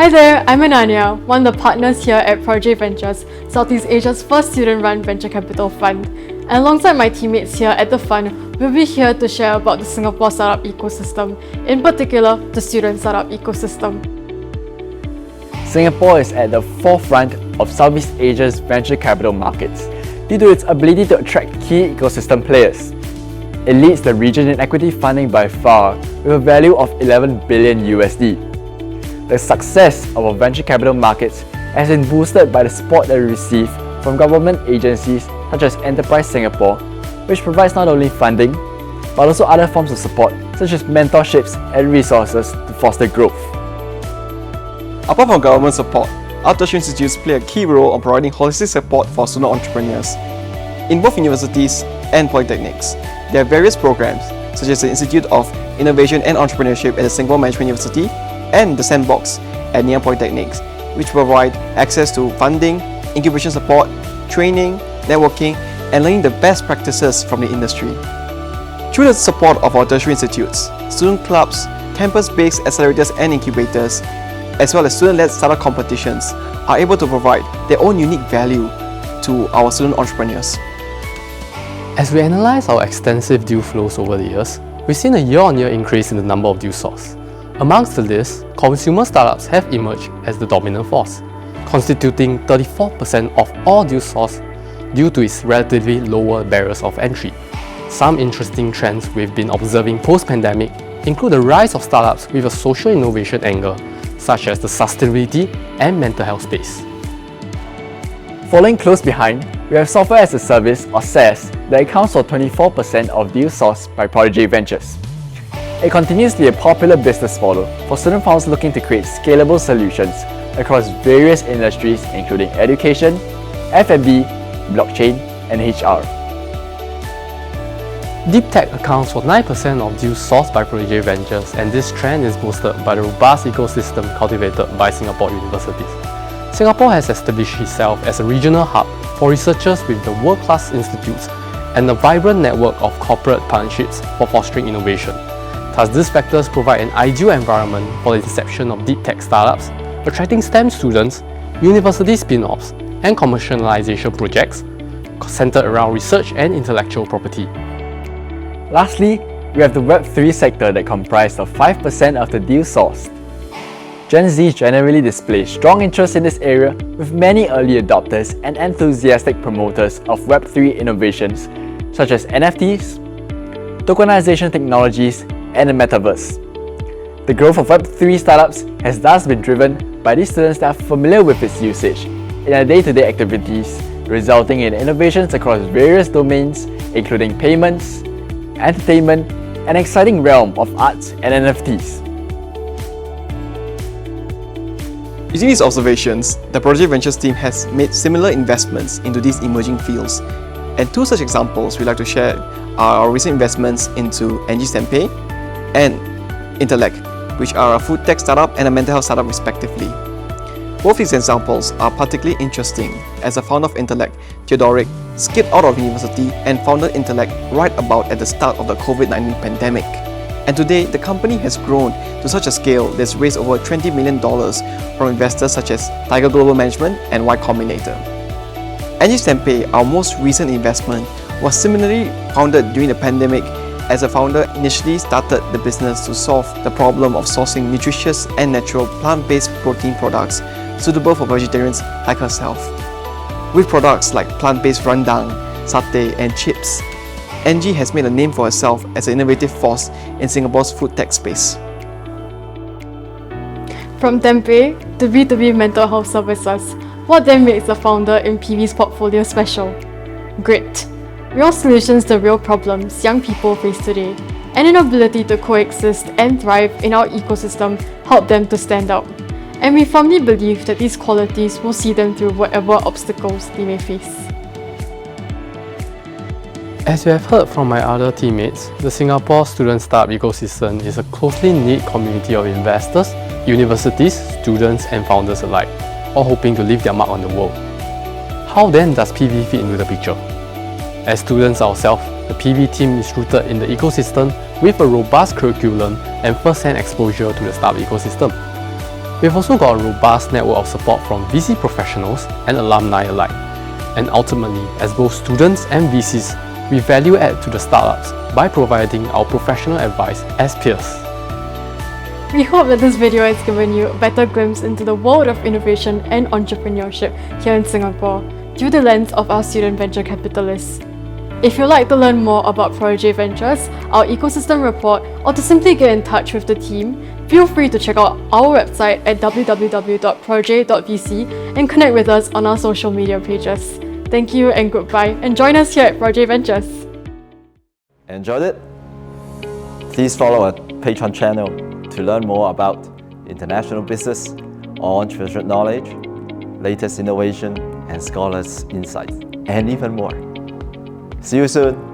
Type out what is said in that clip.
Hi there, I'm Ananya, one of the partners here at Protégé Ventures, Southeast Asia's first student-run venture capital fund. And alongside my teammates here at the fund, we'll be here to share about the Singapore startup ecosystem, in particular, the student startup ecosystem. Singapore is at the forefront of Southeast Asia's venture capital markets due to its ability to attract key ecosystem players. It leads the region in equity funding by far, with a value of $11 billion USD. The success of our venture capital markets has been boosted by the support that we receive from government agencies such as Enterprise Singapore, which provides not only funding, but also other forms of support such as mentorships and resources to foster growth. Apart from government support, our tertiary institutes play a key role in providing holistic support for student entrepreneurs. In both universities and polytechnics, there are various programs such as the Institute of Innovation and Entrepreneurship at the Singapore Management University and the Sandbox at Ngee Ann Polytechnics, which provide access to funding, incubation support, training, networking, and learning the best practices from the industry. Through the support of our tertiary institutes, student clubs, campus-based accelerators and incubators, as well as student-led startup competitions, are able to provide their own unique value to our student entrepreneurs. As we analyse our extensive deal flows over the years, we've seen a year-on-year increase in the number of deal sourced. Amongst the list, consumer startups have emerged as the dominant force, constituting 34% of all deals sourced due to its relatively lower barriers of entry. Some interesting trends we've been observing post-pandemic include the rise of startups with a social innovation angle, such as the sustainability and mental health space. Following close behind, we have Software as a Service or SaaS that accounts for 24% of deals sourced by Protégé Ventures. It continues to be a popular business model for student founders looking to create scalable solutions across various industries including education, F&B, blockchain, and HR. Deep tech accounts for 9% of deals sourced by Protégé Ventures, and this trend is boosted by the robust ecosystem cultivated by Singapore universities. Singapore has established itself as a regional hub for researchers with the world-class institutes and a vibrant network of corporate partnerships for fostering innovation. Thus, these factors provide an ideal environment for the inception of deep tech startups, attracting STEM students, university spin-offs, and commercialization projects centered around research and intellectual property. Lastly, we have the Web3 sector that comprised of 5% of the deals sourced. Gen Z generally displays strong interest in this area, with many early adopters and enthusiastic promoters of Web3 innovations such as NFTs, tokenization technologies, and the metaverse. The growth of Web3 startups has thus been driven by these students that are familiar with its usage in their day-to-day activities, resulting in innovations across various domains including payments, entertainment, and the exciting realm of arts and NFTs. Using these observations, the Protégé Ventures team has made similar investments into these emerging fields. And two such examples we'd like to share are our recent investments into Tempeh and Intellect, which are a food tech startup and a mental health startup respectively. Both these examples are particularly interesting as the founder of Intellect, Theodoric, skipped out of university and founded Intellect right about at the start of the COVID-19 pandemic. And today, the company has grown to such a scale that's raised over $20 million from investors such as Tiger Global Management and Y-Combinator. Tempeh, our most recent investment, was similarly founded during the pandemic, as the founder initially started the business to solve the problem of sourcing nutritious and natural plant-based protein products suitable for vegetarians like herself. With products like plant-based rendang, satay, and chips, NG has made a name for herself as an innovative force in Singapore's food tech space. From Tempeh to B2B mental health services, what then makes the founder in PV's portfolio special? Grit. Real solutions to real problems young people face today, and an ability to coexist and thrive in our ecosystem help them to stand out. And we firmly believe that these qualities will see them through whatever obstacles they may face. As you have heard from my other teammates, the Singapore student startup ecosystem is a closely knit community of investors, universities, students, and founders alike, all hoping to leave their mark on the world. How then does PV fit into the picture? As students ourselves, the PV team is rooted in the ecosystem with a robust curriculum and first-hand exposure to the startup ecosystem. We've also got a robust network of support from VC professionals and alumni alike. And ultimately, as both students and VCs, we value add to the startups by providing our professional advice as peers. We hope that this video has given you a better glimpse into the world of innovation and entrepreneurship here in Singapore through the lens of our student venture capitalists. If you'd like to learn more about Protégé Ventures, our ecosystem report, or to simply get in touch with the team, feel free to check out our website at www.protege.vc and connect with us on our social media pages. Thank you and goodbye, and join us here at Protégé Ventures. Enjoyed it? Please follow our Patreon channel to learn more about international business, entrepreneurship knowledge, latest innovation, and scholars' insights, and even more. See you soon!